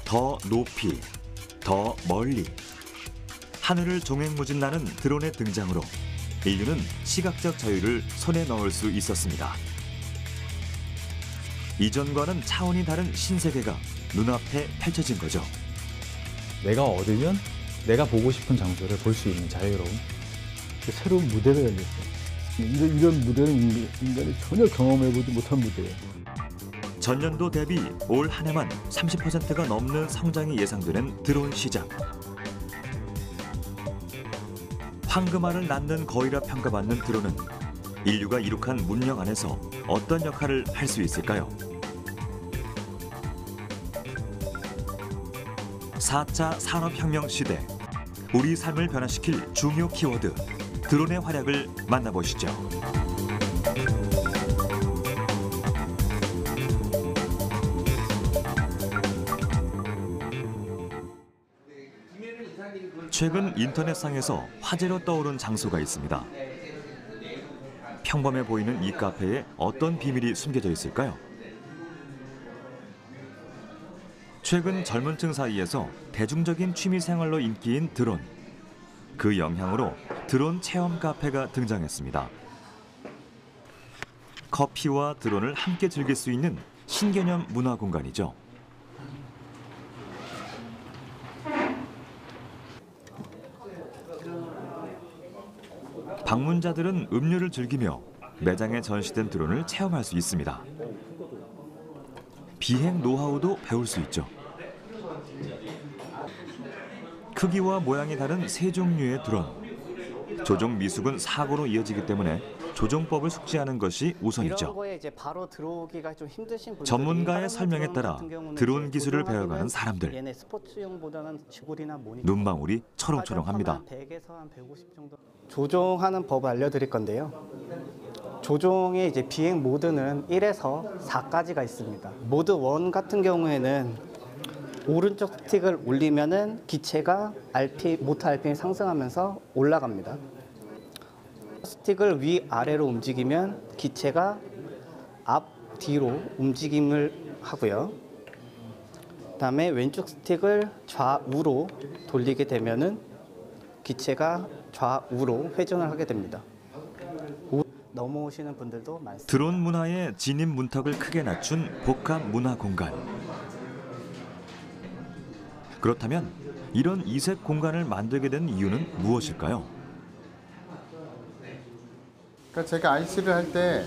더 높이, 더 멀리. 하늘을 종횡무진나는 드론의 등장으로 인류는 시각적 자유를 손에 넣을 수 있었습니다. 이전과는 차원이 다른 신세계가 눈앞에 펼쳐진 거죠. 내가 얻으면 내가 보고 싶은 장소를 볼 수 있는 자유로움. 새로운 무대가 열렸어요. 이런 무대는 인간이 전혀 경험해보지 못한 무대예요. 전년도 대비 올 한 해만 30%가 넘는 성장이 예상되는 드론 시장. 황금알을 낳는 거위라 평가받는 드론은 인류가 이룩한 문명 안에서 어떤 역할을 할 수 있을까요? 4차 산업혁명 시대, 우리 삶을 변화시킬 중요 키워드, 드론의 활약을 만나보시죠. 최근 인터넷상에서 화제로 떠오른 장소가 있습니다. 평범해 보이는 이 카페에 어떤 비밀이 숨겨져 있을까요? 최근 젊은 층 사이에서 대중적인 취미 생활로 인기인 드론. 그 영향으로 드론 체험 카페가 등장했습니다. 커피와 드론을 함께 즐길 수 있는 신개념 문화 공간이죠. 방문자들은 음료를 즐기며 매장에 전시된 드론을 체험할 수 있습니다. 비행 노하우도 배울 수 있죠. 크기와 모양이 다른 세 종류의 드론. 조종 미숙은 사고로 이어지기 때문에 조종법을 숙지하는 것이 우선이죠. 전문가의 설명에 따라 드론 기술을 배워가는 사람들. 눈망울이 초롱초롱합니다. 조종하는 법을 알려드릴 건데요. 조종의 비행 모드는 1에서 4까지가 있습니다. 모드 1 같은 경우에는 오른쪽 스틱을 올리면은 기체가 모터 RPM이 상승하면서 올라갑니다. 스틱을 위아래로 움직이면 기체가 앞뒤로 움직임을 하고요. 그다음에 왼쪽 스틱을 좌우로 돌리게 되면은 기체가 좌우로 회전을 하게 됩니다. 넘어오시는 분들도 많습니다. 드론 문화의 진입 문턱을 크게 낮춘 복합 문화 공간. 그렇다면 이런 이색 공간을 만들게 된 이유는 무엇일까요? 그러니까 제가 RC를 할 때,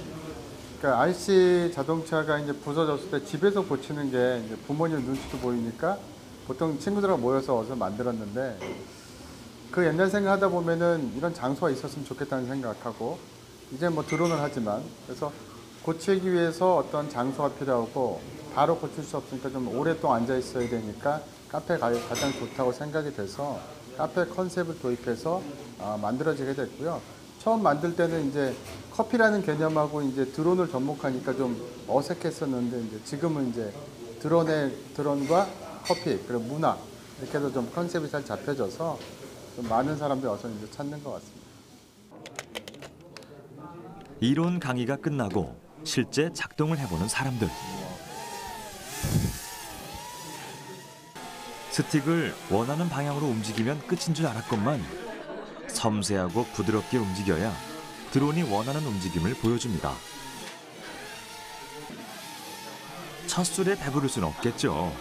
그러니까 RC 자동차가 이제 부서졌을 때 집에서 고치는 게 이제 부모님 눈치도 보이니까 보통 친구들하고 모여서 어서 만들었는데, 그 옛날 생각하다 보면은 이런 장소가 있었으면 좋겠다는 생각하고, 이제 뭐 드론을 하지만, 그래서 고치기 위해서 어떤 장소가 필요하고 바로 고칠 수 없으니까 좀 오랫동안 앉아 있어야 되니까 카페가 가장 좋다고 생각이 돼서 카페 컨셉을 도입해서 만들어지게 됐고요. 처음 만들 때는 이제 커피라는 개념하고 이제 드론을 접목하니까 좀 어색했었는데, 이제 지금은 이제 드론과 커피 그리고 문화 이렇게 해서 좀 컨셉이 잘 잡혀져서 좀 많은 사람들이 어서 이제 찾는 것 같습니다. 이론 강의가 끝나고 실제 작동을 해보는 사람들. 스틱을 원하는 방향으로 움직이면 끝인 줄 알았건만 섬세하고 부드럽게 움직여야 드론이 원하는 움직임을 보여줍니다. 첫 술에 배부를 수는 없겠죠.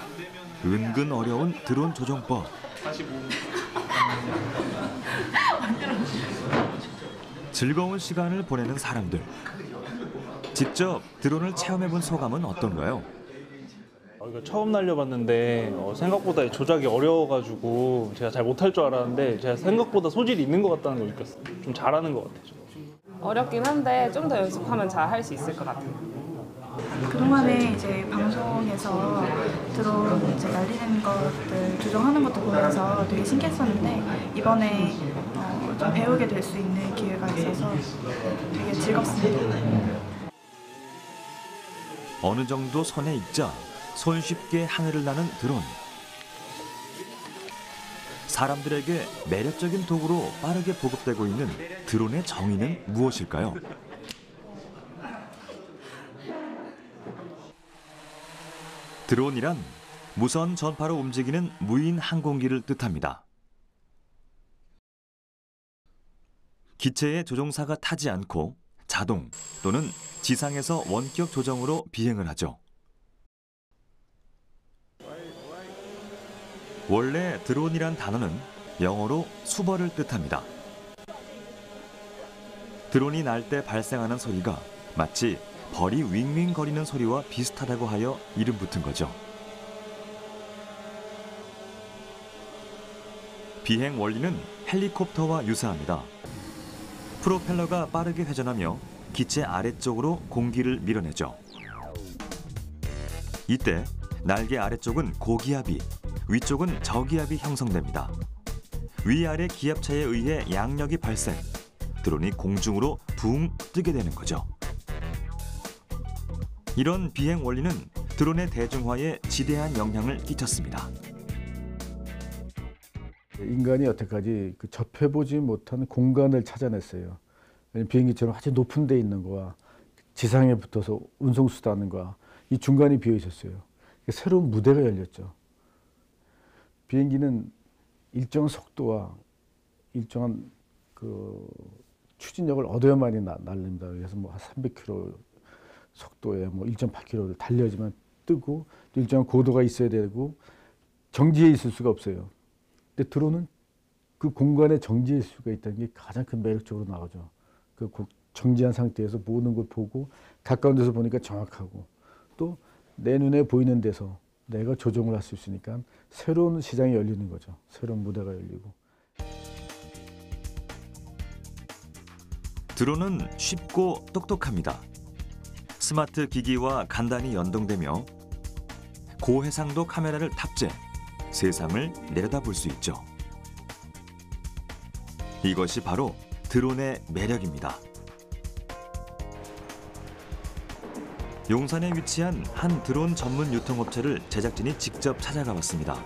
은근 어려운 드론 조종법. 즐거운 시간을 보내는 사람들. 직접 드론을 체험해본 소감은 어떤가요? 이거 처음 날려봤는데 생각보다 조작이 어려워가지고 제가 잘 못할 줄 알았는데 제가 생각보다 소질이 있는 것 같다는 걸 느꼈어요. 좀 잘하는 것 같아요. 어렵긴 한데 좀 더 연습하면 잘 할 수 있을 것 같아요. 그동안에 이제 방송에서 드론 이제 날리는 것들 조정하는 것도 보면서 되게 신기했었는데 이번에 좀 배우게 될 수 있는 기회가 있어서 되게 즐겁습니다. 어느 정도 손에 익자 손쉽게 하늘을 나는 드론. 사람들에게 매력적인 도구로 빠르게 보급되고 있는 드론의 정의는 무엇일까요? 드론이란 무선 전파로 움직이는 무인 항공기를 뜻합니다. 기체의 조종사가 타지 않고 자동 또는 지상에서 원격 조정으로 비행을 하죠. 원래 드론이란 단어는 영어로 수벌을 뜻합니다. 드론이 날 때 발생하는 소리가 마치 벌이 윙윙거리는 소리와 비슷하다고 하여 이름 붙은 거죠. 비행 원리는 헬리콥터와 유사합니다. 프로펠러가 빠르게 회전하며 기체 아래쪽으로 공기를 밀어내죠. 이때 날개 아래쪽은 고기압이, 위쪽은 저기압이 형성됩니다. 위아래 기압차에 의해 양력이 발생, 드론이 공중으로 붕 뜨게 되는 거죠. 이런 비행 원리는 드론의 대중화에 지대한 영향을 끼쳤습니다. 인간이 여태까지 접해보지 못한 공간을 찾아냈어요. 비행기처럼 아주 높은 데 있는 거와 지상에 붙어서 운송수단과 이 중간이 비어 있었어요. 새로운 무대가 열렸죠. 비행기는 일정한 속도와 일정한 추진력을 얻어야만이 날립니다. 그래서 뭐 300km 속도에 1.8km를 달려야지만 뜨고 또 일정한 고도가 있어야 되고 정지해 있을 수가 없어요. 근데 드론은 그 공간에 정지할 수가 있다는 게 가장 큰 매력적으로 나오죠. 그 정지한 상태에서 모든 걸 보고 가까운 데서 보니까 정확하고 또 내 눈에 보이는 데서 내가 조종을 할 수 있으니까 새로운 시장이 열리는 거죠. 새로운 무대가 열리고. 드론은 쉽고 똑똑합니다. 스마트 기기와 간단히 연동되며 고해상도 카메라를 탑재, 세상을 내려다볼 수 있죠. 이것이 바로 드론의 매력입니다. 용산에 위치한 한 드론 전문 유통업체를 제작진이 직접 찾아가 봤습니다.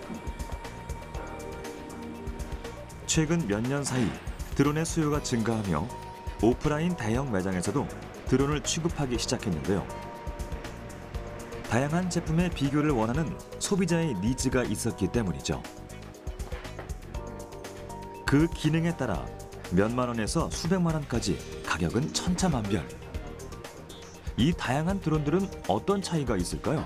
최근 몇 년 사이 드론의 수요가 증가하며 오프라인 대형 매장에서도 드론을 취급하기 시작했는데요. 다양한 제품의 비교를 원하는 소비자의 니즈가 있었기 때문이죠. 그 기능에 따라 몇만 원에서 수백만 원까지 가격은 천차만별. 이 다양한 드론들은 어떤 차이가 있을까요?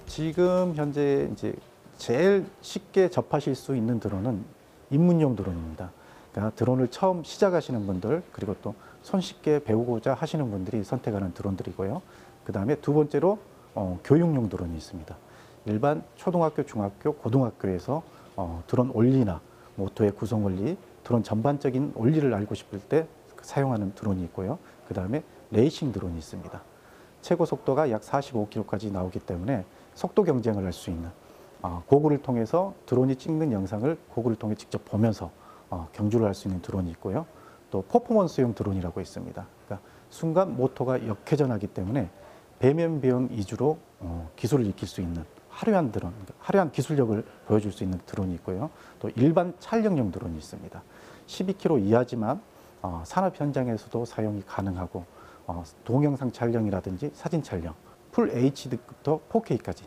지금 현재 이제 제일 쉽게 접하실 수 있는 드론은 입문용 드론입니다. 그러니까 드론을 처음 시작하시는 분들 그리고 또 손쉽게 배우고자 하시는 분들이 선택하는 드론들이고요. 그 다음에 두 번째로 교육용 드론이 있습니다. 일반 초등학교, 중학교, 고등학교에서 드론 원리나 모터의 구성 원리, 드론 전반적인 원리를 알고 싶을 때 사용하는 드론이 있고요. 그 다음에 레이싱 드론이 있습니다. 최고 속도가 약 45km까지 나오기 때문에 속도 경쟁을 할 수 있는 고글을 통해서 드론이 찍는 영상을 고글을 통해 직접 보면서 경주를 할 수 있는 드론이 있고요. 또 퍼포먼스용 드론이라고 있습니다. 그러니까 순간 모터가 역회전하기 때문에 배면 비용 위주로 기술을 익힐 수 있는 화려한 드론, 화려한 기술력을 보여줄 수 있는 드론이 있고요. 또 일반 촬영용 드론이 있습니다. 12km 이하지만 산업 현장에서도 사용이 가능하고 동영상 촬영이라든지 사진 촬영, 풀 HD부터 4K까지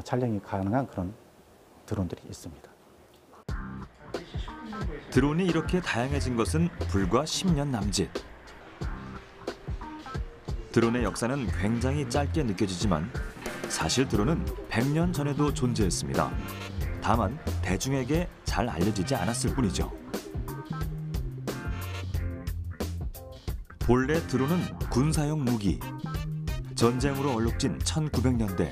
촬영이 가능한 그런 드론들이 있습니다. 드론이 이렇게 다양해진 것은 불과 10년 남짓. 드론의 역사는 굉장히 짧게 느껴지지만 사실 드론은 100년 전에도 존재했습니다. 다만 대중에게 잘 알려지지 않았을 뿐이죠. 본래 드론은 군사용 무기. 전쟁으로 얼룩진 1900년대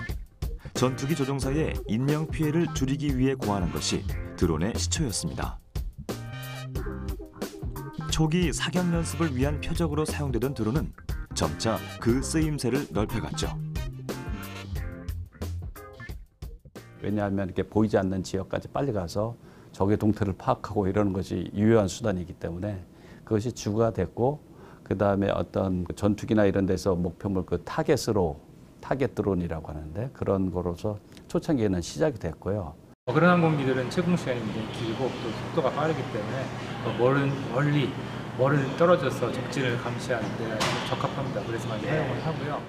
전투기 조종사의 인명 피해를 줄이기 위해 고안한 것이 드론의 시초였습니다. 초기 사격 연습을 위한 표적으로 사용되던 드론은 점차 그 쓰임새를 넓혀갔죠. 왜냐하면 이렇게 보이지 않는 지역까지 빨리 가서 적의 동태를 파악하고 이러는 것이 유효한 수단이기 때문에 그것이 주가 됐고, 그 다음에 어떤 전투기나 이런 데서 목표물 타겟 드론이라고 하는데 그런 거로서 초창기에는 시작이 됐고요. 그런 항공기들은 채공 시간이 길고 또 속도가 빠르기 때문에 멀리 떨어져서 적진을 감시하는 데 적합합니다. 그래서 많이 사용을 하고요.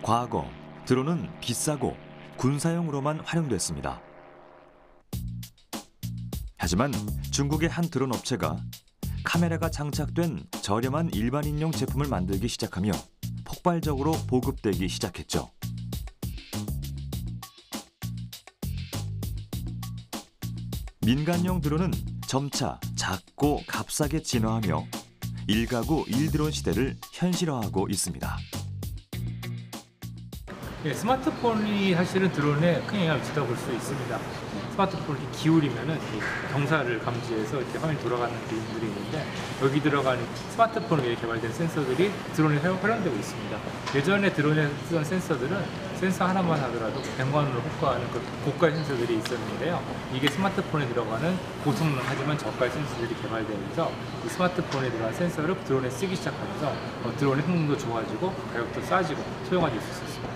과거 드론은 비싸고 군사용으로만 활용됐습니다. 하지만 중국의 한 드론 업체가 카메라가 장착된 저렴한 일반인용 제품을 만들기 시작하며 폭발적으로 보급되기 시작했죠. 민간용 드론은 점차 작고 값싸게 진화하며 일가구 1드론 시대를 현실화하고 있습니다. 예, 스마트폰이 사실은 드론에 큰 영향을 미친다고 볼 수 있습니다. 스마트폰이 기울이면은 경사를 감지해서 이렇게 화면이 돌아가는 기능들이 있는데 여기 들어가는 스마트폰 위에 개발된 센서들이 드론에 활용되고 있습니다. 예전에 드론에 쓰던 센서들은 센서 하나만 하더라도 100만 원을 호가하는 그 고가의 센서들이 있었는데요. 이게 스마트폰에 들어가는 고성능 하지만 저가의 센서들이 개발되면서 이 스마트폰에 들어간 센서를 드론에 쓰기 시작하면서 드론의 성능도 좋아지고 가격도 싸지고 소형화될 수 있었습니다.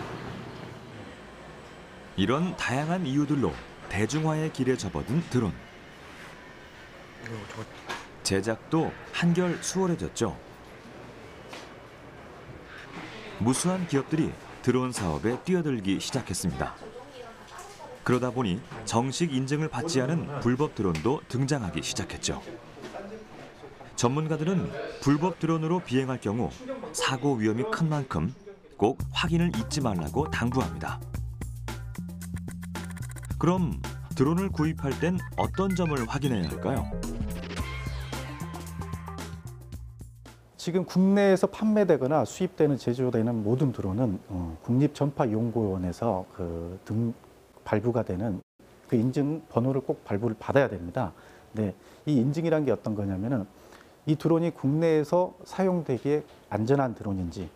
이런 다양한 이유들로 대중화의 길에 접어든 드론. 제작도 한결 수월해졌죠. 무수한 기업들이 드론 사업에 뛰어들기 시작했습니다. 그러다 보니 정식 인증을 받지 않은 불법 드론도 등장하기 시작했죠. 전문가들은 불법 드론으로 비행할 경우 사고 위험이 큰 만큼 꼭 확인을 잊지 말라고 당부합니다. 그럼 드론을 구입할 땐 어떤 점을 확인해야 할까요? 지금 국내에서 판매되거나 수입되는 제조되는 모든 드론은 국립전파연구원에서 발부가 되는 그 인증 번호를 꼭 발부를 받아야 됩니다. 네, 이 인증이란 게 어떤 거냐면은 이 드론이 국내에서 사용되기에 안전한 드론인지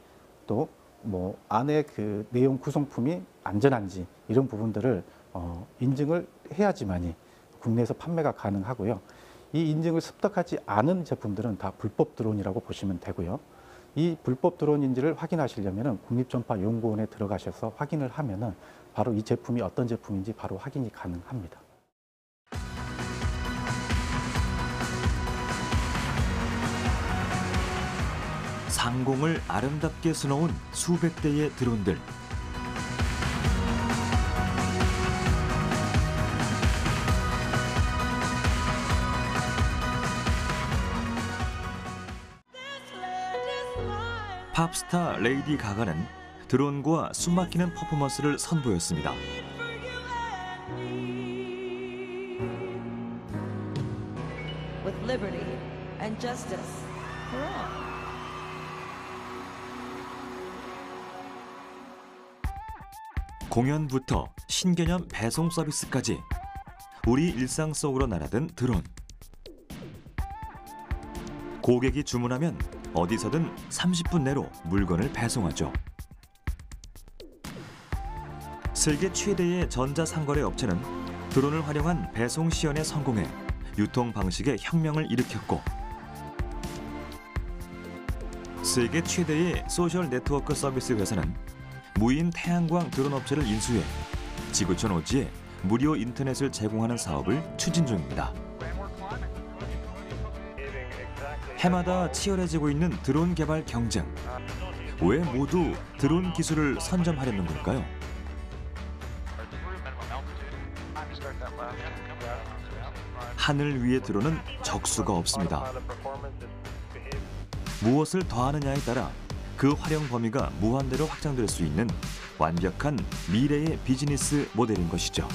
또 뭐 안에 그 내용 구성품이 안전한지 이런 부분들을 인증을 해야지만이 국내에서 판매가 가능하고요. 이 인증을 습득하지 않은 제품들은 다 불법 드론이라고 보시면 되고요. 이 불법 드론인지를 확인하시려면 국립전파연구원에 들어가셔서 확인을 하면은 바로 이 제품이 어떤 제품인지 바로 확인이 가능합니다. 상공을 아름답게 수놓은 수백 대의 드론들. 팝스타 레이디 가가는 드론과 숨막히는 퍼포먼스를 선보였습니다. With liberty and justice for all. 공연부터 신개념 배송 서비스까지 우리 일상 속으로 날아든 드론. 고객이 주문하면 어디서든 30분 내로 물건을 배송하죠. 세계 최대의 전자상거래 업체는 드론을 활용한 배송 시연에 성공해 유통 방식의 혁명을 일으켰고, 세계 최대의 소셜 네트워크 서비스 회사는 무인 태양광 드론 업체를 인수해 지구촌 오지에 무료 인터넷을 제공하는 사업을 추진 중입니다. 해마다 치열해지고 있는 드론 개발 경쟁. 왜 모두 드론 기술을 선점하려는 걸까요? 하늘 위의 드론은 적수가 없습니다. 무엇을 더하느냐에 따라 그 활용 범위가 무한대로 확장될 수 있는 완벽한 미래의 비즈니스 모델인 것이죠.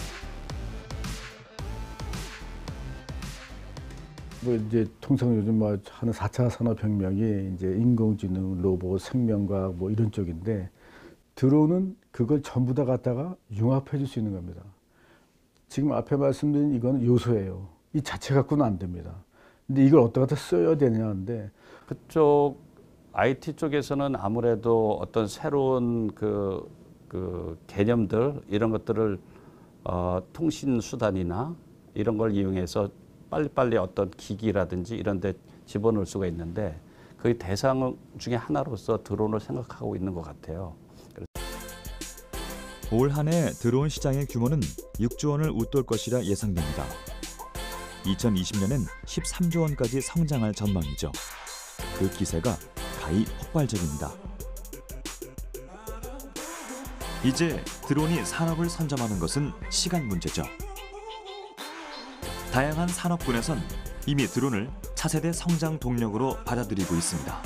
뭐 이제 통상 요즘 뭐 하는 4차 산업혁명이 이제 인공지능, 로봇, 생명과학 뭐 이런 쪽인데, 드론은 그걸 전부 다 갖다가 융합해 줄 수 있는 겁니다. 지금 앞에 말씀드린 이건 요소예요. 이 자체 갖고는 안 됩니다. 근데 이걸 어디다 써야 되냐는데, 그쪽 IT 쪽에서는 아무래도 어떤 새로운 그 개념들 이런 것들을 통신 수단이나 이런 걸 이용해서 빨리빨리 어떤 기기라든지 이런 데 집어넣을 수가 있는데, 그 대상 중에 하나로서 드론을 생각하고 있는 것 같아요. 올 한 해 드론 시장의 규모는 6조 원을 웃돌 것이라 예상됩니다. 2020년엔 13조 원까지 성장할 전망이죠. 그 기세가 가히 폭발적입니다. 이제 드론이 산업을 선점하는 것은 시간 문제죠. 다양한 산업군에선 이미 드론을 차세대 성장 동력으로 받아들이고 있습니다.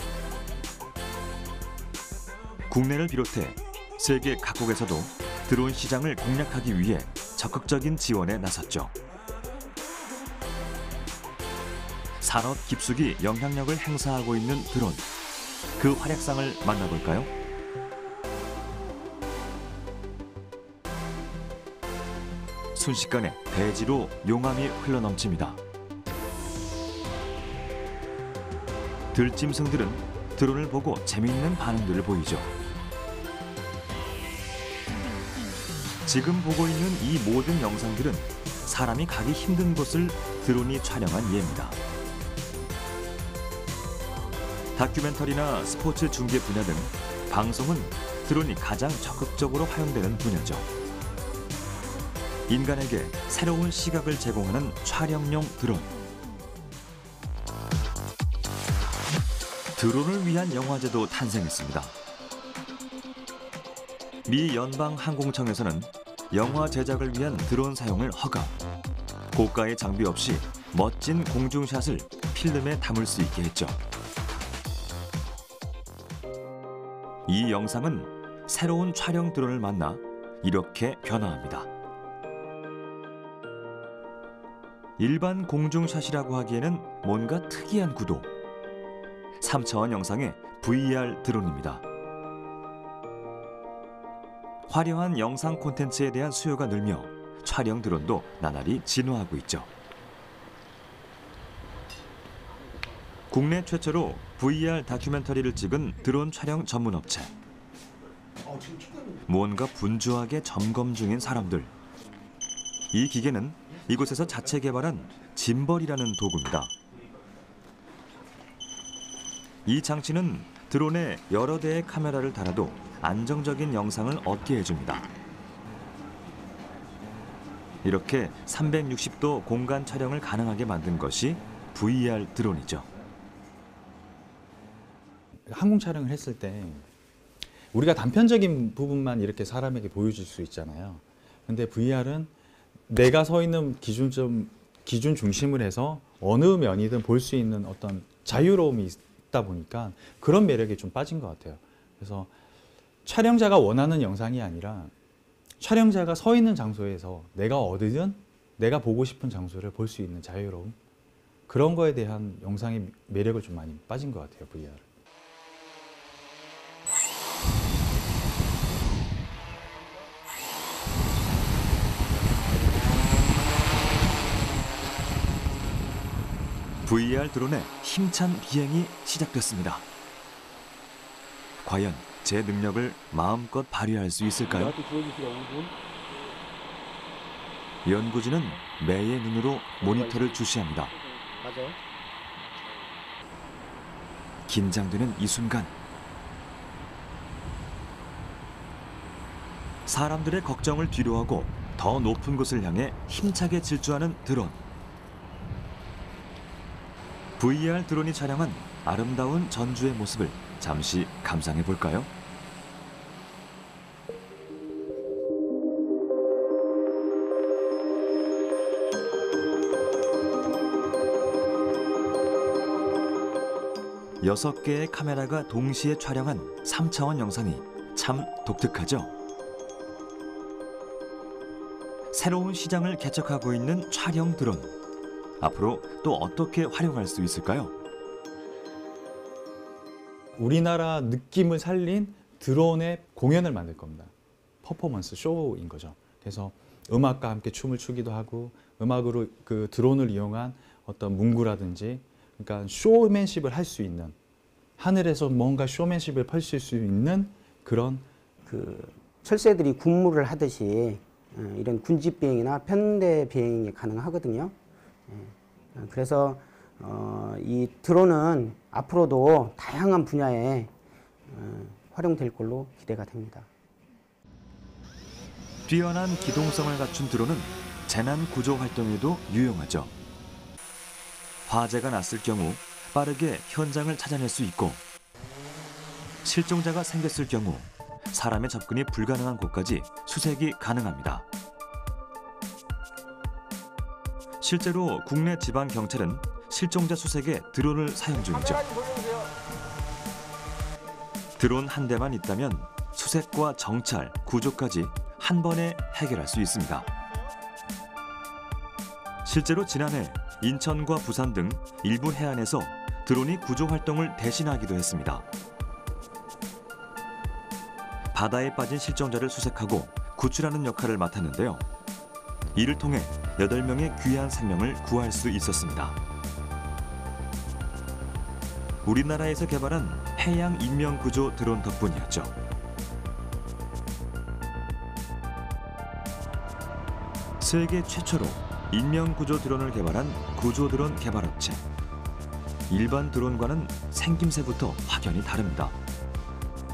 국내를 비롯해 세계 각국에서도 드론 시장을 공략하기 위해 적극적인 지원에 나섰죠. 산업 깊숙이 영향력을 행사하고 있는 드론, 그 활약상을 만나볼까요? 순식간에 대지로 용암이 흘러넘칩니다. 들짐승들은 드론을 보고 재미있는 반응들을 보이죠. 지금 보고 있는 이 모든 영상들은 사람이 가기 힘든 곳을 드론이 촬영한 예입니다. 다큐멘터리나 스포츠 중계 분야 등 방송은 드론이 가장 적극적으로 활용되는 분야죠. 인간에게 새로운 시각을 제공하는 촬영용 드론. 드론을 위한 영화제도 탄생했습니다. 미 연방항공청에서는 영화 제작을 위한 드론 사용을 허가. 고가의 장비 없이 멋진 공중샷을 필름에 담을 수 있게 했죠. 이 영상은 새로운 촬영 드론을 만나 이렇게 변화합니다. 일반 공중샷이라고 하기에는 뭔가 특이한 구도. 3차원 영상의 VR 드론입니다. 화려한 영상 콘텐츠에 대한 수요가 늘며 촬영 드론도 나날이 진화하고 있죠. 국내 최초로 VR 다큐멘터리를 찍은 드론 촬영 전문 업체. 무언가 분주하게 점검 중인 사람들. 이 기계는 이곳에서 자체 개발한 짐벌이라는 도구입니다. 이 장치는 드론에 여러 대의 카메라를 달아도 안정적인 영상을 얻게 해줍니다. 이렇게 360도 공간 촬영을 가능하게 만든 것이 VR 드론이죠. 항공 촬영을 했을 때 우리가 단편적인 부분만 이렇게 사람에게 보여줄 수 있잖아요. 근데 VR은 내가 서 있는 기준 중심을 해서 어느 면이든 볼 수 있는 어떤 자유로움이 있다 보니까 그런 매력이 좀 빠진 것 같아요. 그래서 촬영자가 원하는 영상이 아니라 촬영자가 서 있는 장소에서 내가 어디든 내가 보고 싶은 장소를 볼 수 있는 자유로움, 그런 거에 대한 영상의 매력을 좀 많이 빠진 것 같아요, VR. VR 드론의 힘찬 비행이 시작됐습니다. 과연 제 능력을 마음껏 발휘할 수 있을까요? 연구진은 매의 눈으로 모니터를 주시합니다. 긴장되는 이 순간, 사람들의 걱정을 뒤로하고 더 높은 곳을 향해 힘차게 질주하는 드론. VR 드론이 촬영한 아름다운 전주의 모습을 잠시 감상해 볼까요? 여섯 개의 카메라가 동시에 촬영한 3차원 영상이 참 독특하죠? 새로운 시장을 개척하고 있는 촬영 드론. 앞으로 또 어떻게 활용할 수 있을까요? 우리나라 느낌을 살린 드론의 공연을 만들 겁니다. 퍼포먼스 쇼인 거죠. 그래서 음악과 함께 춤을 추기도 하고, 음악으로 그 드론을 이용한 어떤 문구라든지, 그러니까 쇼맨십을 할 수 있는, 하늘에서 뭔가 쇼맨십을 펼칠 수 있는 그런, 그 철새들이 군무를 하듯이 이런 군집 비행이나 편대 비행이 가능하거든요. 그래서 이 드론은 앞으로도 다양한 분야에 활용될 걸로 기대가 됩니다. 뛰어난 기동성을 갖춘 드론은 재난 구조 활동에도 유용하죠. 화재가 났을 경우 빠르게 현장을 찾아낼 수 있고, 실종자가 생겼을 경우 사람의 접근이 불가능한 곳까지 수색이 가능합니다. 실제로 국내 지방 경찰은 실종자 수색에 드론을 사용 중이죠. 드론 한 대만 있다면 수색과 정찰, 구조까지 한 번에 해결할 수 있습니다. 실제로 지난해 인천과 부산 등 일부 해안에서 드론이 구조 활동을 대신하기도 했습니다. 바다에 빠진 실종자를 수색하고 구출하는 역할을 맡았는데요. 이를 통해 8명의 귀한 생명을 구할 수 있었습니다. 우리나라에서 개발한 해양 인명구조 드론 덕분이었죠. 세계 최초로 인명구조 드론을 개발한 구조드론 개발업체. 일반 드론과는 생김새부터 확연히 다릅니다.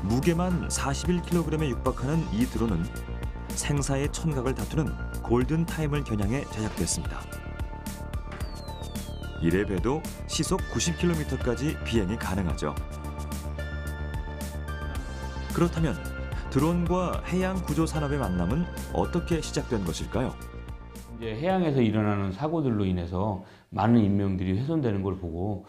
무게만 41kg에 육박하는 이 드론은 생사의 천각을 다투는 골든타임을 겨냥해 제작됐습니다. 이래 봬도 시속 90km까지 비행이 가능하죠. 그렇다면 드론과 해양 구조 산업의 만남은 어떻게 시작된 것일까요? 이제 해양에서 일어나는 사고들로 인해서 많은 인명들이 훼손되는 걸 보고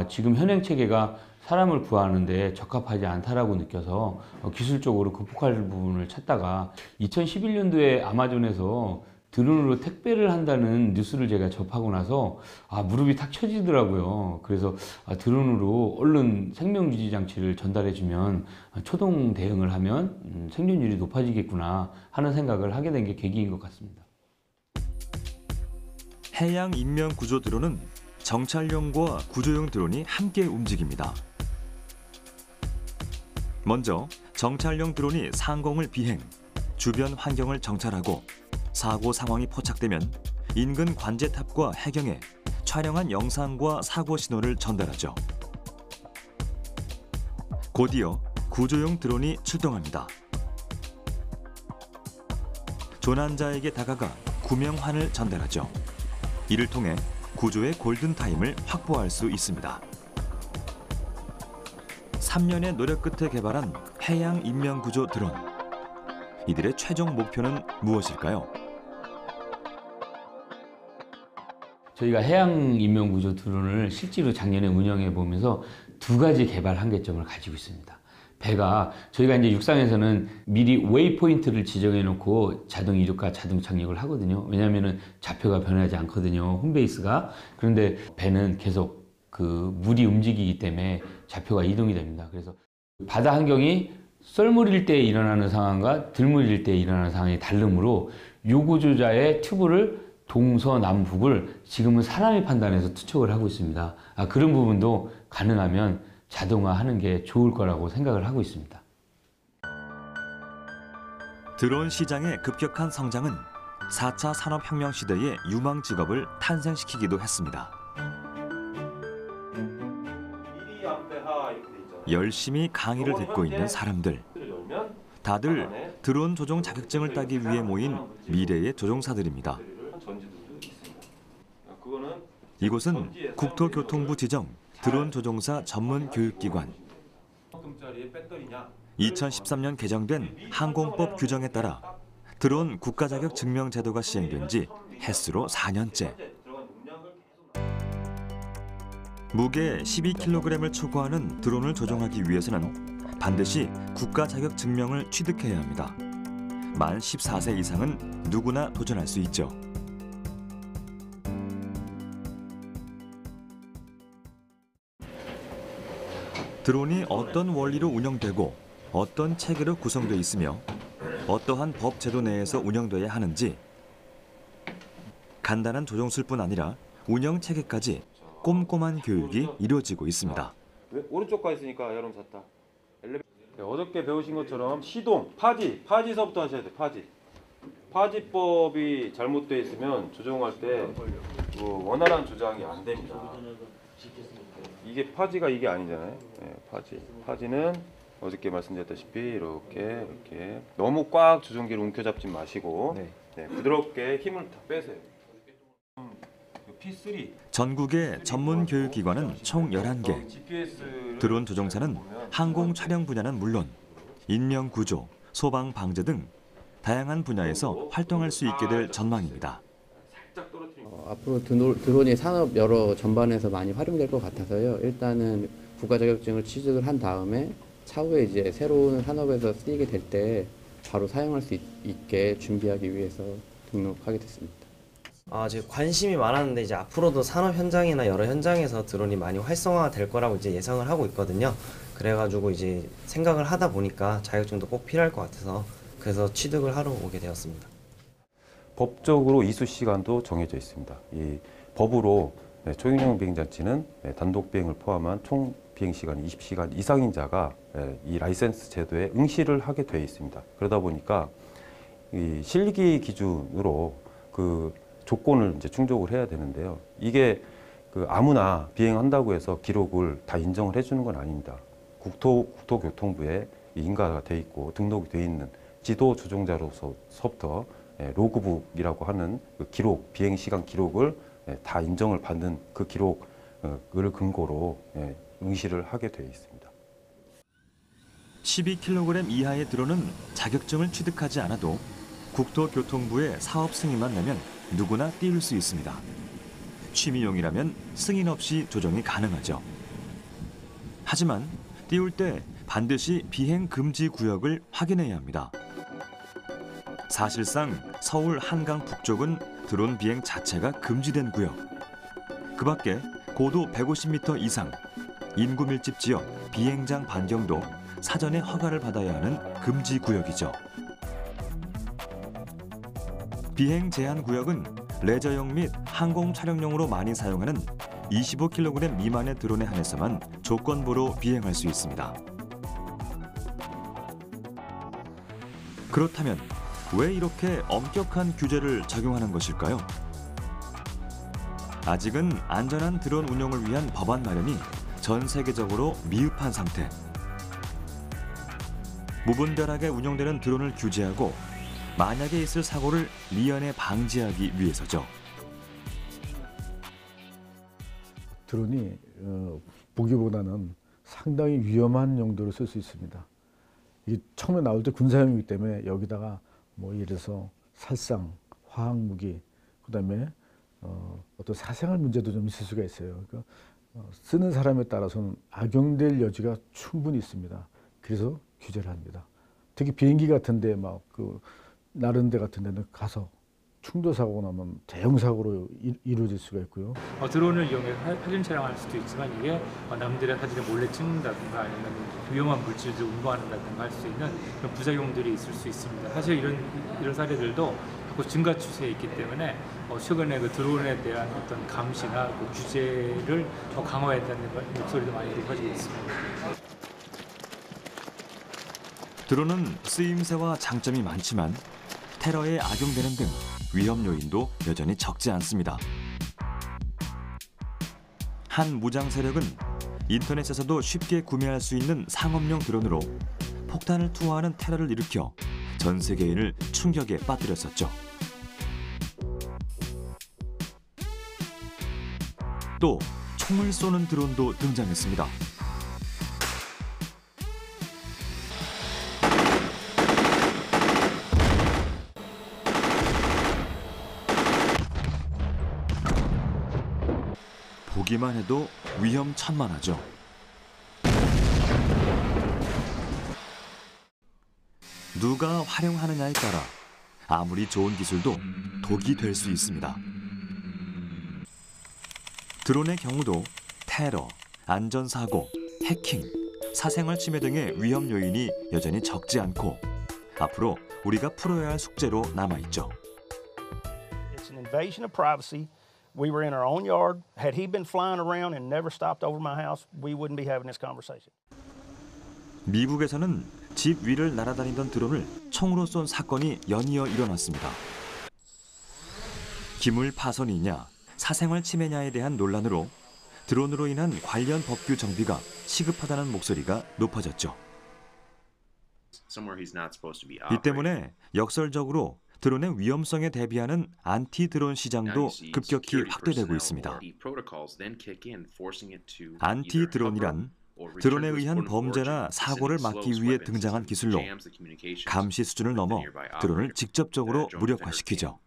지금 현행 체계가 사람을 구하는데 적합하지 않다라고 느껴서 기술적으로 극복할 부분을 찾다가 2011년도에 아마존에서 드론으로 택배를 한다는 뉴스를 제가 접하고 나서 무릎이 탁 쳐지더라고요. 그래서 드론으로 얼른 생명유지 장치를 전달해주면 초동 대응을 하면 생존율이 높아지겠구나 하는 생각을 하게 된 게 계기인 것 같습니다. 해양 인명 구조 드론은 정찰용과 구조용 드론이 함께 움직입니다. 먼저 정찰용 드론이 상공을 비행, 주변 환경을 정찰하고 사고 상황이 포착되면 인근 관제탑과 해경에 촬영한 영상과 사고 신호를 전달하죠. 곧이어 구조용 드론이 출동합니다. 조난자에게 다가가 구명환을 전달하죠. 이를 통해 구조의 골든타임을 확보할 수 있습니다. 3년의 노력 끝에 개발한 해양 인명구조 드론. 이들의 최종 목표는 무엇일까요? 저희가 해양 인명구조 드론을 실제로 작년에 운영해 보면서 2가지 개발 한계점을 가지고 있습니다. 배가 저희가 이제 육상에서는 미리 웨이포인트를 지정해 놓고 자동 이륙과 자동 착륙을 하거든요. 왜냐하면 좌표가 변하지 않거든요. 홈베이스가. 그런데 배는 계속 그 물이 움직이기 때문에 좌표가 이동이 됩니다. 그래서 바다 환경이 썰물일 때 일어나는 상황과 들물일 때 일어나는 상황이 다르므로 요구조자의 튜브를 동서남북을 지금은 사람이 판단해서 투척을 하고 있습니다. 그런 부분도 가능하면 자동화하는 게 좋을 거라고 생각을 하고 있습니다. 드론 시장의 급격한 성장은 4차 산업혁명 시대의 유망 직업을 탄생시키기도 했습니다. 열심히 강의를 듣고 있는 사람들. 다들 드론 조종 자격증을 따기 위해 모인 미래의 조종사들입니다. 이곳은 국토교통부 지정 드론 조종사 전문 교육기관. 2013년 개정된 항공법 규정에 따라 드론 국가자격 증명 제도가 시행된 지 햇수로 4년째. 무게 12kg을 초과하는 드론을 조종하기 위해서는 반드시 국가자격 증명을 취득해야 합니다. 만 14세 이상은 누구나 도전할 수 있죠. 드론이 어떤 원리로 운영되고 어떤 체계로 구성되어 있으며 어떠한 법 제도 내에서 운영돼야 하는지 간단한 조종술뿐 아니라 운영 체계까지 꼼꼼한 교육이 이루어지고 있습니다. 오른쪽 가 있으니까 여러분 잤다. 어저께 배우신 것처럼 시동, 파지서부터 하셔야 돼. 파지법이 잘못되어 있으면 조종할 때 원활한 조작이 안 됩니다. 이게 파지가 이게 아니잖아요. 네, 파지는 어저께 말씀드렸다시피 이렇게 너무 꽉 조종기를 움켜잡지 마시고 네, 부드럽게 힘을 다 빼세요. P3. 전국의 전문 교육기관은 총 11개. 드론 조종사는 항공 촬영 분야는 물론 인명 구조, 소방 방제 등 다양한 분야에서 활동할 수 있게 될 전망입니다. 앞으로 드론이 산업 여러 전반에서 많이 활용될 것 같아서요. 일단은 국가 자격증을 취득을 한 다음에 차후에 이제 새로운 산업에서 쓰이게 될 때 바로 사용할 수 있게 준비하기 위해서 등록하게 됐습니다. 지금 관심이 많았는데 이제 앞으로도 산업 현장이나 여러 현장에서 드론이 많이 활성화될 거라고 이제 예상을 하고 있거든요. 그래가지고 이제 생각을 하다 보니까 자격증도 꼭 필요할 것 같아서 그래서 취득을 하러 오게 되었습니다. 법적으로 이수 시간도 정해져 있습니다. 이 법으로 초경량 비행장치는 단독 비행을 포함한 총 비행 시간이 20시간 이상인 자가 이 라이센스 제도에 응시를 하게 되어 있습니다. 그러다 보니까 이 실기 기준으로 그 조건을 이제 충족을 해야 되는데요. 이게 그 아무나 비행한다고 해서 기록을 다 인정을 해주는 건 아닙니다. 국토교통부에 인가가 돼 있고 등록이 돼 있는 지도 조종자로서부터 로그북이라고 하는 그 기록, 비행 시간 기록을 다 인정을 받는 그 기록을 근거로 응시를 하게 되어 있습니다. 12kg 이하의 드론은 자격증을 취득하지 않아도 국토교통부의 사업 승인만 내면 누구나 띄울 수 있습니다. 취미용이라면 승인 없이 조종이 가능하죠. 하지만 띄울 때 반드시 비행 금지 구역을 확인해야 합니다. 사실상 서울 한강 북쪽은 드론 비행 자체가 금지된 구역. 그 밖에 고도 150m 이상, 인구 밀집 지역, 비행장 반경도 사전에 허가를 받아야 하는 금지 구역이죠. 비행 제한 구역은 레저용 및 항공 촬영용으로 많이 사용하는 25kg 미만의 드론에 한해서만 조건부로 비행할 수 있습니다. 그렇다면 왜 이렇게 엄격한 규제를 적용하는 것일까요? 아직은 안전한 드론 운용을 위한 법안 마련이 전 세계적으로 미흡한 상태. 무분별하게 운영되는 드론을 규제하고 만약에 있을 사고를 미연에 방지하기 위해서죠. 드론이 보기보다는 상당히 위험한 용도로 쓸 수 있습니다. 이게 처음에 나올 때 군사용이기 때문에 여기다가 뭐 예를 들어서 살상, 화학무기, 그다음에 어떤 사생활 문제도 좀 있을 수가 있어요. 그러니까 쓰는 사람에 따라서는 악용될 여지가 충분히 있습니다. 그래서 규제를 합니다. 특히 비행기 같은데 막 나른 데 같은 데는 가서 충돌 사고가 나면 대형 사고로 이루어질 수가 있고요. 드론을 이용해 사진 촬영할 수도 있지만 이게 남들의 사진을 몰래 찍는다든가 아니면 위험한 물질을 운반한다든가 할 수 있는 그런 부작용들이 있을 수 있습니다. 사실 이런 사례들도 자꾸 증가 추세에 있기 때문에 최근에 그 드론에 대한 어떤 감시나 그 규제를 더 강화해야 된다는 목소리도 많이 높아지고 있습니다. 드론은 쓰임새와 장점이 많지만 테러에 악용되는 등 위험 요인도 여전히 적지 않습니다. 한 무장 세력은 인터넷에서도 쉽게 구매할 수 있는 상업용 드론으로 폭탄을 투하하는 테러를 일으켜 전 세계인을 충격에 빠뜨렸었죠. 또 총을 쏘는 드론도 등장했습니다. 보기만 해도 위험천만하죠. 누가 활용하느냐에 따라 아무리 좋은 기술도 독이 될 수 있습니다. 드론의 경우도 테러, 안전사고, 해킹, 사생활 침해 등의 위험 요인이 여전히 적지 않고 앞으로 우리가 풀어야 할 숙제로 남아있죠. It's an invasion of privacy. We were in our own yard. Had he been flying around and never stopped over my house, we wouldn't be having this conversation. 미국에서는 집 위를 날아다니던 드론을 총으로 쏜 사건이 연이어 일어났습니다. 기물 파손이냐, 사생활 침해냐에 대한 논란으로 드론으로 인한 관련 법규 정비가 시급하다는 목소리가 높아졌죠. 이 때문에 역설적으로 드론의 위험성에 대비하는 안티 드론 시장도 급격히 확대되고 있습니다. 안티 드론이란 드론에 의한 범죄나 사고를 막기 위해 등장한 기술로 감시 수준을 넘어 드론을 직접적으로 무력화시키죠.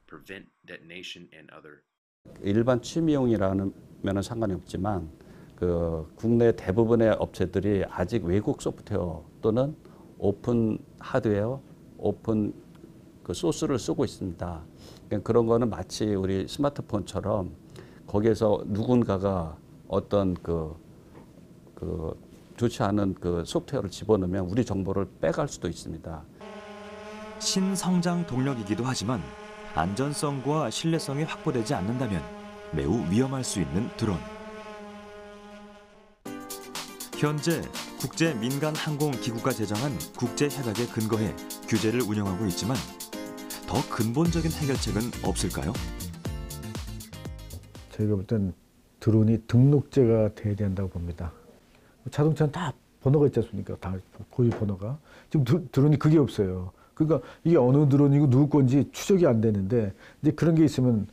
일반 취미용이라면 상관이 없지만 국내 대부분의 업체들이 아직 외국 소프트웨어 또는 오픈 하드웨어, 오픈 소스를 쓰고 있습니다. 그러니까 그런 거는 마치 우리 스마트폰처럼 거기에서 누군가가 어떤 좋지 않은 소프트웨어를 집어넣으면 우리 정보를 빼갈 수도 있습니다. 신성장 동력이기도 하지만 안전성과 신뢰성이 확보되지 않는다면 매우 위험할 수 있는 드론. 현재 국제민간항공기구가 제정한 국제협약에 근거해 규제를 운영하고 있지만 더 근본적인 해결책은 없을까요? 저희가 볼 땐 드론이 등록제가 돼야 된다고 봅니다. 자동차는 다 번호가 있지 않습니까? 다 고유 번호가. 지금 드론이 그게 없어요. 그러니까 이게 어느 드론이고 누구 건지 추적이 안 되는데 이제 그런 게 있으면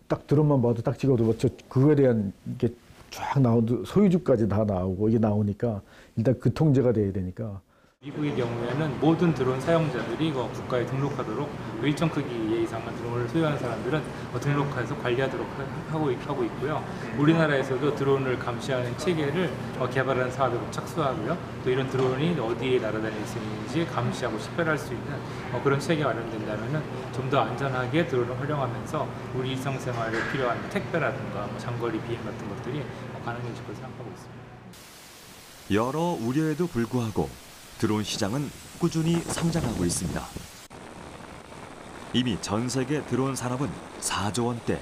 딱 드론만 봐도 딱 찍어도 그거에 대한 이게 쫙 나오고 소유주까지 다 나오고 이게 나오니까 일단 그 통제가 돼야 되니까. 미국의 경우에는 모든 드론 사용자들이 국가에 등록하도록 일정 크기 이상의 드론을 소유하는 사람들은 등록해서 관리하도록 하고 있고요. 우리나라에서도 드론을 감시하는 체계를 개발하는 사업에 착수하고요. 또 이런 드론이 어디에 날아다닐 수 있는지 감시하고 식별할 수 있는 그런 체계가 마련된다면 좀 더 안전하게 드론을 활용하면서 우리 일상생활에 필요한 택배라든가 장거리 비행 같은 것들이 가능해질 것으로 생각하고 있습니다. 여러 우려에도 불구하고 드론 시장은 꾸준히 성장하고 있습니다. 이미 전 세계 드론 산업은 4조 원대.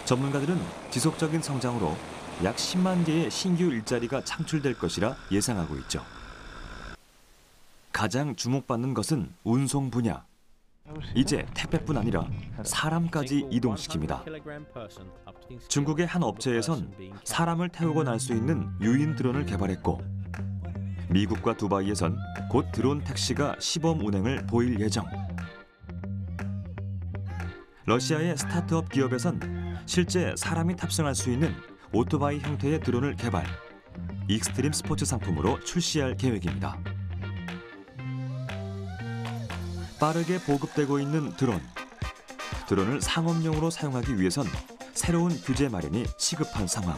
전문가들은 지속적인 성장으로 약 10만 개의 신규 일자리가 창출될 것이라 예상하고 있죠. 가장 주목받는 것은 운송 분야. 이제 택배뿐 아니라 사람까지 이동시킵니다. 중국의 한 업체에선 사람을 태우고 날 수 있는 유인 드론을 개발했고 미국과 두바이에선 곧 드론 택시가 시범 운행을 보일 예정. 러시아의 스타트업 기업에선 실제 사람이 탑승할 수 있는 오토바이 형태의 드론을 개발, 익스트림 스포츠 상품으로 출시할 계획입니다. 빠르게 보급되고 있는 드론. 드론을 상업용으로 사용하기 위해선 새로운 규제 마련이 시급한 상황.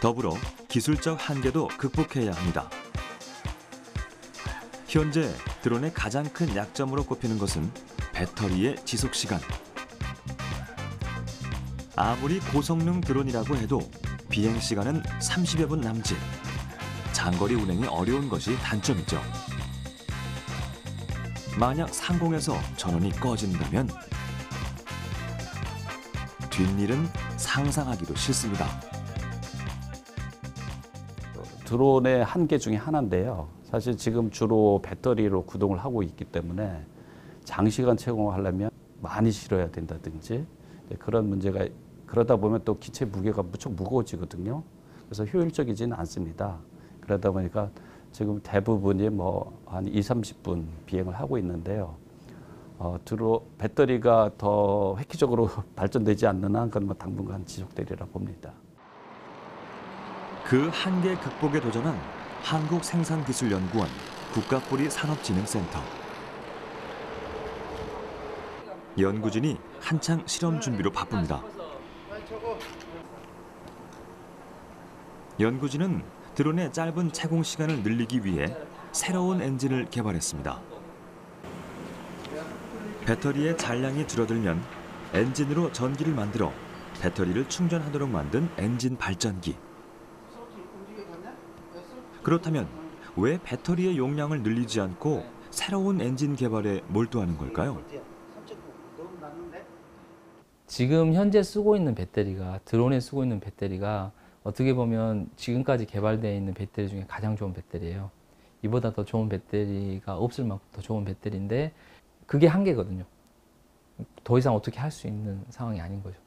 더불어 기술적 한계도 극복해야 합니다. 현재 드론의 가장 큰 약점으로 꼽히는 것은 배터리의 지속 시간. 아무리 고성능 드론이라고 해도 비행 시간은 30여 분 남짓. 장거리 운행이 어려운 것이 단점이죠. 만약 상공에서 전원이 꺼진다면 뒷일은 상상하기도 싫습니다. 드론의 한계 중에 하나인데요. 사실 지금 주로 배터리로 구동을 하고 있기 때문에 장시간 채공하려면 많이 실어야 된다든지 그런 문제가, 그러다 보면 또 기체 무게가 무척 무거워지거든요. 그래서 효율적이지는 않습니다. 그러다 보니까 지금 대부분이 한 20-30분 비행을 하고 있는데요. 배터리가 더 획기적으로 발전되지 않는 한 그건 당분간 지속되리라 봅니다. 그 한계 극복에 도전한 한국생산기술연구원 국가뿌리 산업진흥센터. 연구진이 한창 실험 준비로 바쁩니다. 연구진은 드론의 짧은 채공 시간을 늘리기 위해 새로운 엔진을 개발했습니다. 배터리의 잔량이 줄어들면 엔진으로 전기를 만들어 배터리를 충전하도록 만든 엔진 발전기. 그렇다면 왜 배터리의 용량을 늘리지 않고 새로운 엔진 개발에 몰두하는 걸까요? 지금 현재 쓰고 있는 배터리가, 드론에 쓰고 있는 배터리가 어떻게 보면 지금까지 개발되어 있는 배터리 중에 가장 좋은 배터리예요. 이보다 더 좋은 배터리가 없을 만큼 더 좋은 배터리인데 그게 한계거든요. 더 이상 어떻게 할 수 있는 상황이 아닌 거죠.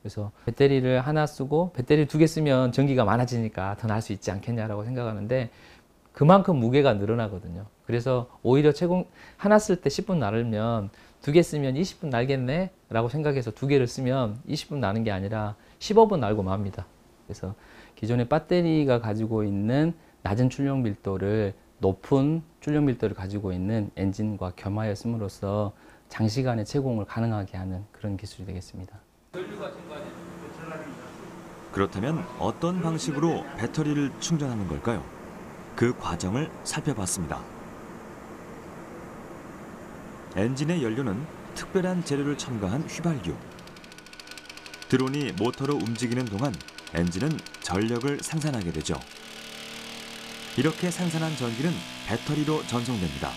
그래서 배터리를 하나 쓰고 배터리 2개 쓰면 전기가 많아지니까 더 날 수 있지 않겠냐라고 생각하는데 그만큼 무게가 늘어나거든요. 그래서 오히려 하나 쓸 때 10분 나르면 2개 쓰면 20분 날겠네 라고 생각해서 2개를 쓰면 20분 나는 게 아니라 15분 날고 맙니다. 그래서 기존의 배터리가 가지고 있는 낮은 출력 밀도를 높은 출력 밀도를 가지고 있는 엔진과 겸하여 씀으로써 장시간의 채공을 가능하게 하는 그런 기술이 되겠습니다. 그렇다면 어떤 방식으로 배터리를 충전하는 걸까요? 그 과정을 살펴봤습니다. 엔진의 연료는 특별한 재료를 첨가한 휘발유. 드론이 모터로 움직이는 동안 엔진은 전력을 생산하게 되죠. 이렇게 생산한 전기는 배터리로 전송됩니다.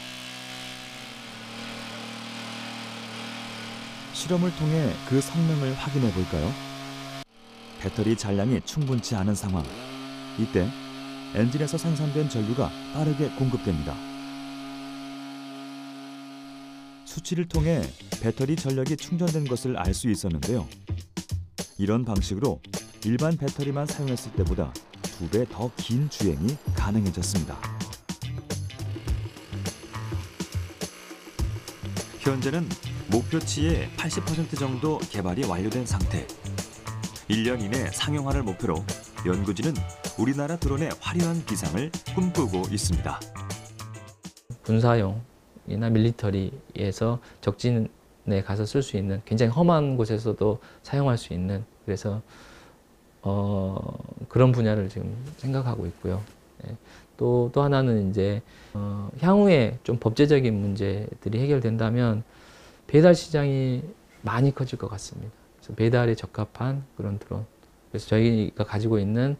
실험을 통해 그 성능을 확인해 볼까요? 배터리 잔량이 충분치 않은 상황. 이때 엔진에서 생산된 전류가 빠르게 공급됩니다. 수치를 통해 배터리 전력이 충전된 것을 알 수 있었는데요. 이런 방식으로 일반 배터리만 사용했을 때보다 2배 더 긴 주행이 가능해졌습니다. 현재는 목표치의 80% 정도 개발이 완료된 상태. 1년 이내 상용화를 목표로 연구진은 우리나라 드론의 화려한 기상을 꿈꾸고 있습니다. 군사용이나 밀리터리에서 적진에 가서 쓸 수 있는 굉장히 험한 곳에서도 사용할 수 있는 그래서 그런 분야를 지금 생각하고 있고요. 또 하나는 이제 향후에 좀 법제적인 문제들이 해결된다면 배달 시장이 많이 커질 것 같습니다. 그래서 배달에 적합한 그런 드론. 그래서 저희가 가지고 있는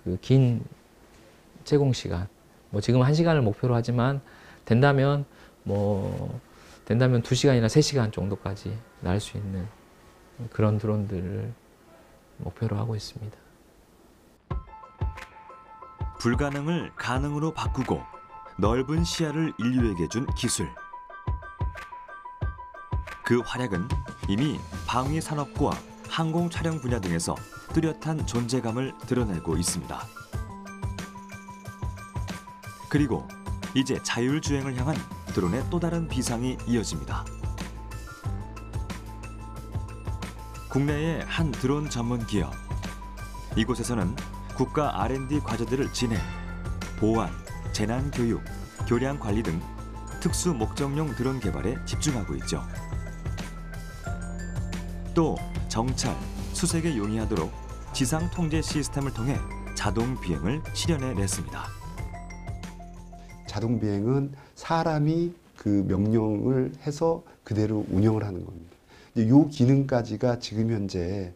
그 긴 제공 시간, 뭐 지금 1시간을 목표로 하지만 된다면 2시간이나 3시간 정도까지 날 수 있는 그런 드론들을 목표로 하고 있습니다. 불가능을 가능으로 바꾸고 넓은 시야를 인류에게 준 기술. 그 활약은 이미 방위 산업과 항공 촬영 분야 등에서 뚜렷한 존재감을 드러내고 있습니다. 그리고 이제 자율주행을 향한 드론의 또 다른 비상이 이어집니다. 국내의 한 드론 전문 기업. 이곳에서는 국가 R&D 과제들을 진행, 보안, 재난교육, 교량 관리 등 특수 목적용 드론 개발에 집중하고 있죠. 또 정찰, 수색에 용이하도록 지상 통제 시스템을 통해 자동 비행을 실현해 냈습니다. 자동 비행은 사람이 그 명령을 해서 그대로 운영을 하는 겁니다. 이 기능까지가 지금 현재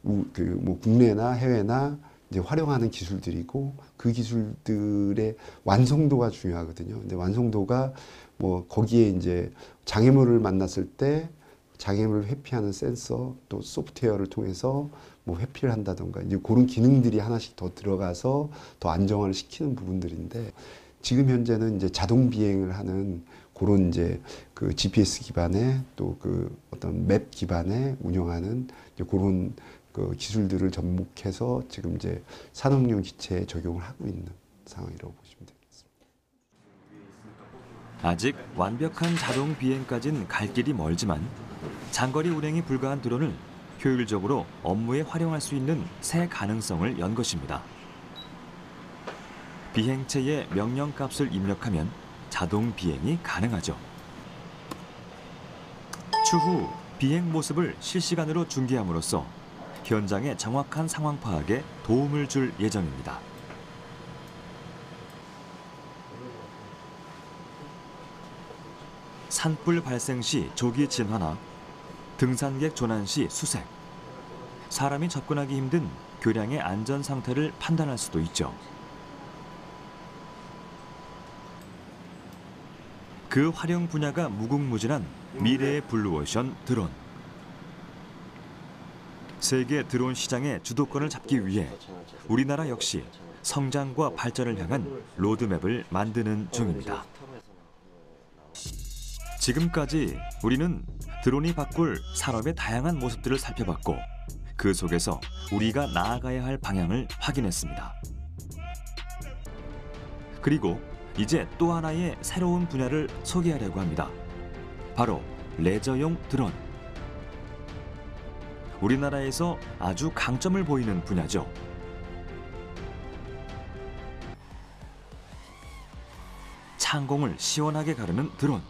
국내나 해외나 이제 활용하는 기술들이고 그 기술들의 완성도가 중요하거든요. 근데 완성도가 거기에 이제 장애물을 만났을 때 장애물을 회피하는 센서 또 소프트웨어를 통해서 회피를 한다던가 이제 그런 기능들이 하나씩 더 들어가서 더 안정화를 시키는 부분들인데 지금 현재는 이제 자동 비행을 하는 그런 이제 그 GPS 기반의 또 그 어떤 맵 기반의 운영하는 이제 그런 그 기술들을 접목해서 지금 이제 산업용 기체에 적용을 하고 있는 상황이라고 보시면 되겠습니다. 아직 완벽한 자동 비행까지는 갈 길이 멀지만 장거리 운행이 불가한 드론을 효율적으로 업무에 활용할 수 있는 새 가능성을 연 것입니다. 비행체에 명령값을 입력하면 자동 비행이 가능하죠. 추후 비행 모습을 실시간으로 중계함으로써 현장의 정확한 상황 파악에 도움을 줄 예정입니다. 산불 발생 시 조기 진화나 등산객 조난 시 수색, 사람이 접근하기 힘든 교량의 안전 상태를 판단할 수도 있죠. 그 활용 분야가 무궁무진한 미래의 블루오션 드론. 세계 드론 시장의 주도권을 잡기 위해 우리나라 역시 성장과 발전을 향한 로드맵을 만드는 중입니다. 지금까지 우리는 드론이 바꿀 산업의 다양한 모습들을 살펴봤고 그 속에서 우리가 나아가야 할 방향을 확인했습니다. 그리고 이제 또 하나의 새로운 분야를 소개하려고 합니다. 바로 레저용 드론. 우리나라에서 아주 강점을 보이는 분야죠. 상공을 시원하게 가르는 드론,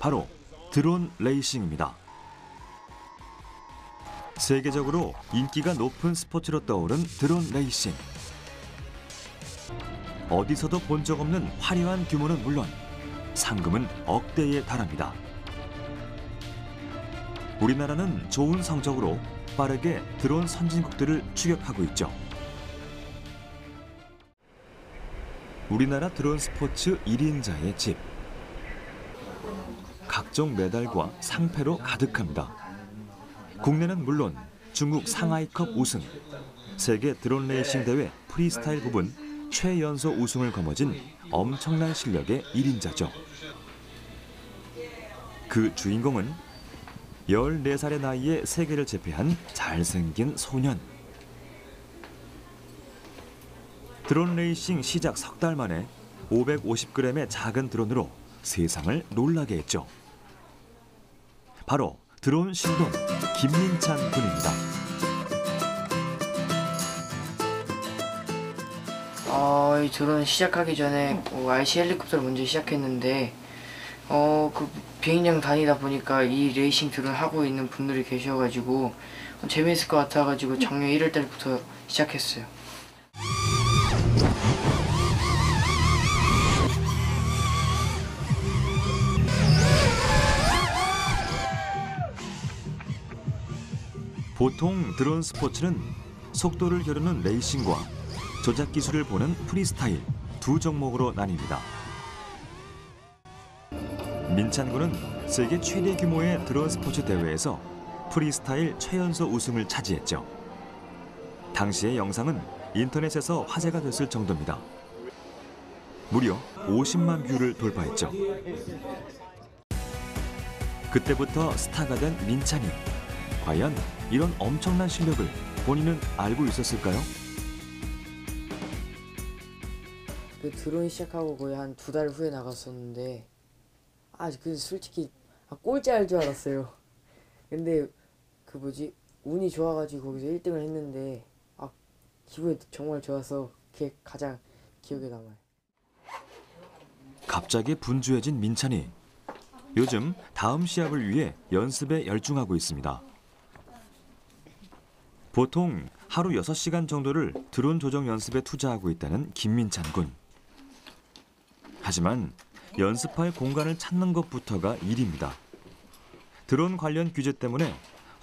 바로 드론 레이싱입니다. 세계적으로 인기가 높은 스포츠로 떠오른 드론 레이싱. 어디서도 본 적 없는 화려한 규모는 물론 상금은 억대에 달합니다. 우리나라는 좋은 성적으로 빠르게 드론 선진국들을 추격하고 있죠. 우리나라 드론 스포츠 1인자의 집. 각종 메달과 상패로 가득합니다. 국내는 물론 중국 상하이컵 우승, 세계 드론 레이싱 대회 프리스타일 부분 최연소 우승을 거머쥔 엄청난 실력의 1인자죠. 그 주인공은 14살의 나이에 세계를 제패한 잘생긴 소년. 드론 레이싱 시작 석 달 만에 550g의 작은 드론으로 세상을 놀라게 했죠. 바로 드론 신동 김민찬 군입니다. 이 드론 시작하기 전에 RC 헬리콥터를 먼저 시작했는데 그 비행장 다니다 보니까 이 레이싱 드론 하고 있는 분들이 계셔가지고 재미있을 것 같아가지고 작년 1월 달부터 시작했어요. 보통 드론 스포츠는 속도를 겨루는 레이싱과 조작 기술을 보는 프리스타일 두 종목으로 나뉩니다. 민찬 군은 세계 최대 규모의 드론 스포츠 대회에서 프리스타일 최연소 우승을 차지했죠. 당시의 영상은 인터넷에서 화제가 됐을 정도입니다. 무려 50만 뷰를 돌파했죠. 그때부터 스타가 된 민찬이 과연 이런 엄청난 실력을 본인은 알고 있었을까요? 그 드론 시작하고 거의 한 2달 후에 나갔었는데 그 솔직히 꼴찌할 줄 알았어요. 근데 운이 좋아가지고 거기서 1등을 했는데 기분이 정말 좋아서 그게 가장 기억에 남아요. 갑자기 분주해진 민찬이 요즘 다음 시합을 위해 연습에 열중하고 있습니다. 보통 하루 6시간 정도를 드론 조정 연습에 투자하고 있다는 김민찬 군. 하지만 연습할 공간을 찾는 것부터가 일입니다. 드론 관련 규제 때문에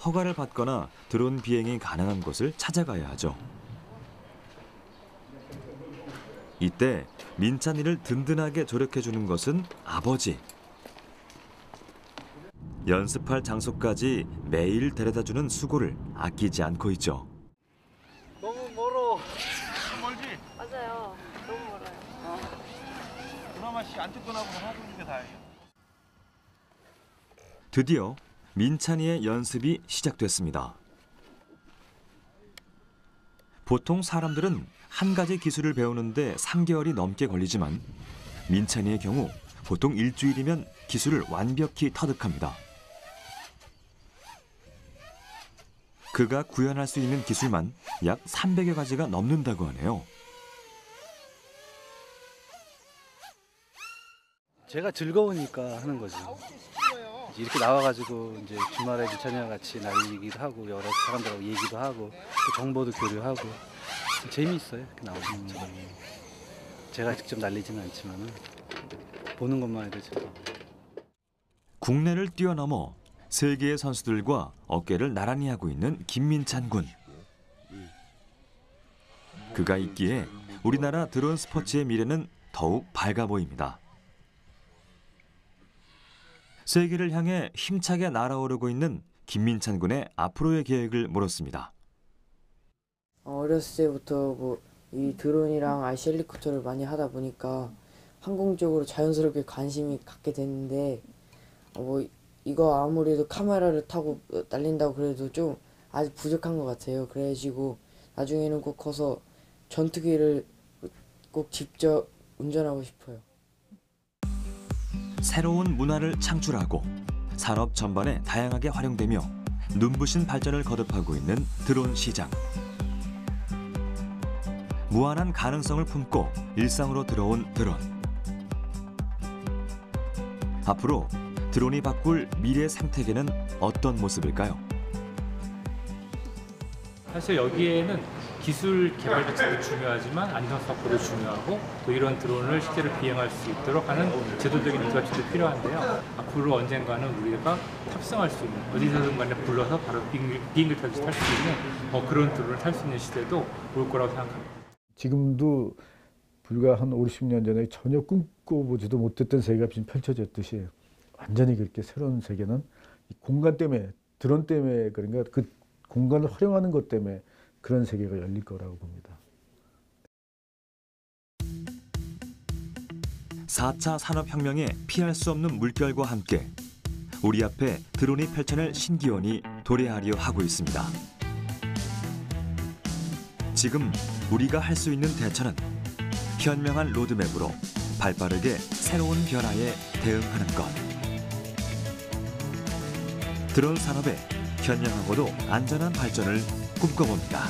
허가를 받거나 드론 비행이 가능한 곳을 찾아가야 하죠. 이때 민찬이를 든든하게 조력해주는 것은 아버지. 연습할 장소까지 매일 데려다주는 수고를 아끼지 않고 있죠. 너무 멀어. 멀지? 맞아요. 너무 멀어요. 그나마 안 뜯거나 보면 하고 있는 게 다행이야. 드디어 민찬이의 연습이 시작됐습니다. 보통 사람들은 한 가지 기술을 배우는데 3개월이 넘게 걸리지만 민찬이의 경우 보통 일주일이면 기술을 완벽히 터득합니다. 그가 구현할 수 있는 기술만 약 300여 가지가 넘는다고 하네요. 제가 즐거우니까 하는 거죠. 이렇게 나와가지고 이제 주말에 민찬이랑 같이 날리기도 하고 여러 사람들하고 얘기도 하고 또 정보도 교류하고 재미있어요. 이렇게 나오는 거. 제가 직접 날리지는 않지만 보는 것만 해도 즐거워요. 국내를 뛰어넘어 세계의 선수들과 어깨를 나란히 하고 있는 김민찬 군. 그가 있기에 우리나라 드론 스포츠의 미래는 더욱 밝아 보입니다. 세계를 향해 힘차게 날아오르고 있는 김민찬 군의 앞으로의 계획을 물었습니다. 어렸을 때부터 이 드론이랑 RC 헬리콥터를 많이 하다 보니까 항공 쪽으로 자연스럽게 관심이 갖게 됐는데 이거 아무래도 카메라를 타고 날린다고 그래도 좀 아직 부족한 것 같아요. 그래가지고 나중에는 꼭 커서 전투기를 꼭 직접 운전하고 싶어요. 새로운 문화를 창출하고 산업 전반에 다양하게 활용되며 눈부신 발전을 거듭하고 있는 드론 시장. 무한한 가능성을 품고 일상으로 들어온 드론. 앞으로 드론이 바꿀 미래 생태계는 어떤 모습일까요? 사실 여기에는 기술 개발 자체도 중요하지만 안전성 확보도 중요하고 또 이런 드론을 실제로 비행할 수 있도록 하는 제도적인 인프라도 필요한데요. 앞으로 언젠가는 우리가 탑승할 수 있는 어디서든 간에 불러서 바로 비행기를 탈 수 있는 그런 드론을 탈 수 있는 시대도 올 거라고 생각합니다. 지금도 불과 한 5, 60년 전에 전혀 꿈꿔보지도 못했던 세계가 지금 펼쳐졌듯이 완전히 그렇게 새로운 세계는 공간 때문에, 드론 때문에, 그러니까 그 공간을 활용하는 것 때문에 그런 세계가 열릴 거라고 봅니다. 4차 산업혁명에 피할 수 없는 물결과 함께 우리 앞에 드론이 펼쳐낼 신기원이 도래하려 하고 있습니다. 지금 우리가 할 수 있는 대처는 현명한 로드맵으로 발빠르게 새로운 변화에 대응하는 것. 드론 산업의 현명하고도 안전한 발전을 꿈꿔봅니다.